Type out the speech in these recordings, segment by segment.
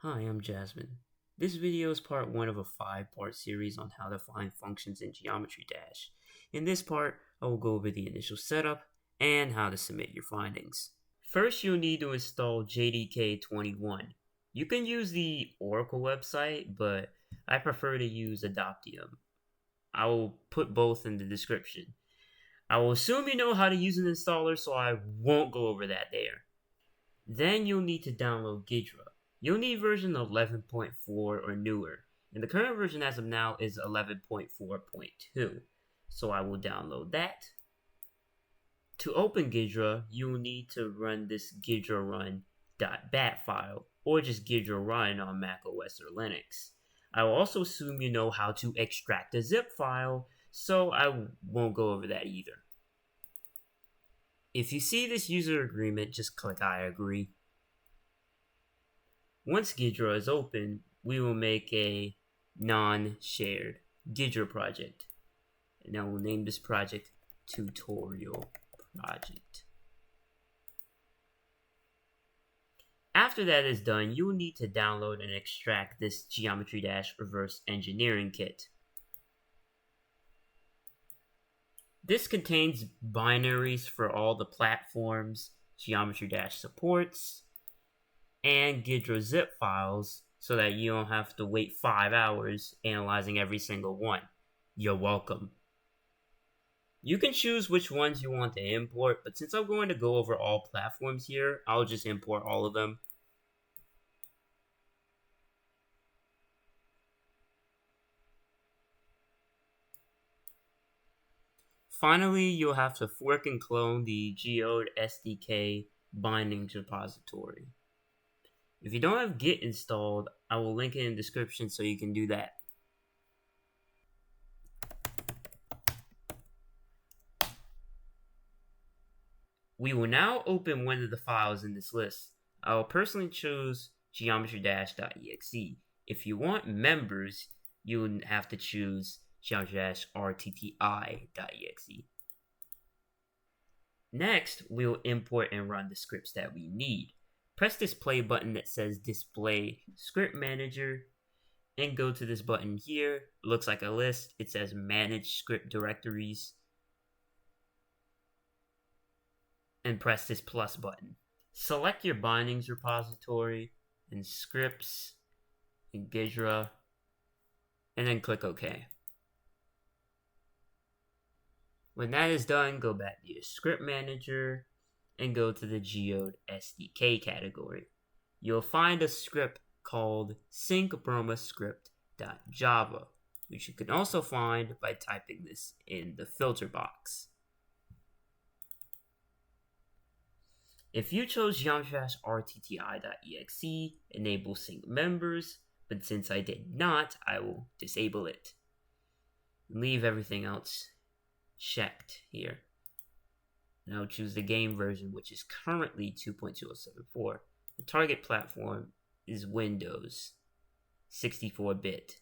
Hi, I'm Jasmine. This video is part 1 of a 5-part series on how to find functions in Geometry Dash. In this part, I will go over the initial setup and how to submit your findings. First, you'll need to install JDK21. You can use the Oracle website, but I prefer to use Adoptium. I will put both in the description. I will assume you know how to use an installer, so I won't go over that there. Then you'll need to download Ghidra. You'll need version 11.4 or newer, and the current version as of now is 11.4.2, so I will download that. To open Ghidra, you'll need to run this ghidrarun.bat file, or just Ghidra run on Mac OS or Linux. I will also assume you know how to extract a zip file, so I won't go over that either. If you see this user agreement, just click I agree. Once Ghidra is open, we will make a non-shared Ghidra project. And I will name this project Tutorial Project. After that is done, you will need to download and extract this Geometry Dash Reverse Engineering Kit. This contains binaries for all the platforms Geometry Dash supports, and Ghidra zip files so that you don't have to wait 5 hours analyzing every single one. You're welcome. You can choose which ones you want to import, but since I'm going to go over all platforms here, I'll just import all of them. Finally, you'll have to fork and clone the Geode SDK bindings repository. If you don't have Git installed, I will link it in the description so you can do that. We will now open one of the files in this list. I will personally choose geometry-dash.exe. If you want members, you would have to choose geometry-RTX.exe. Next, we'll import and run the scripts that we need. Press this play button that says Display Script Manager and go to this button here. It looks like a list. It says Manage Script Directories. And press this plus button. Select your bindings repository and scripts and Ghidra and then click OK. When that is done, go back to your script manager and go to the Geode SDK category. You'll find a script called syncbromascript.java, which you can also find by typing this in the filter box. If you chose geometry-rtti.exe, enable sync members, but since I did not, I will disable it. Leave everything else checked here. And I'll choose the game version, which is currently 2.2074. The target platform is Windows 64-bit.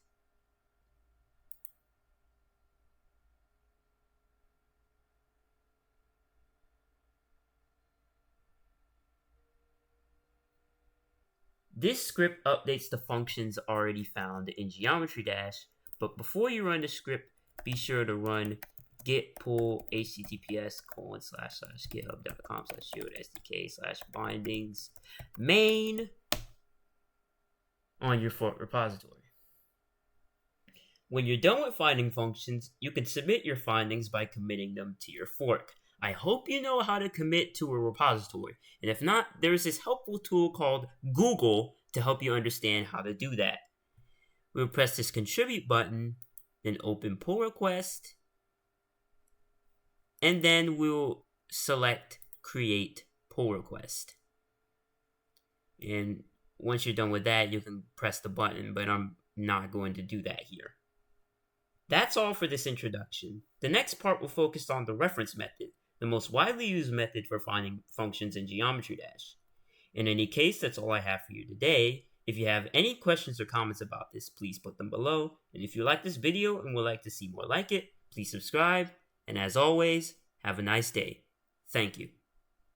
This script updates the functions already found in Geometry Dash, but before you run the script, be sure to run git pull https://github.com/geodesdk/bindings main on your fork repository. When you're done with finding functions, you can submit your findings by committing them to your fork. I hope you know how to commit to a repository, and if not, there's this helpful tool called Google to help you understand how to do that. We'll press this contribute button, then open pull request, and then we'll select create pull request. And once you're done with that, you can press the button, but I'm not going to do that here. That's all for this introduction. The next part will focus on the reference method, the most widely used method for finding functions in Geometry Dash. In any case, that's all I have for you today. If you have any questions or comments about this, please put them below. And if you like this video and would like to see more like it, please subscribe. And as always, have a nice day. Thank you.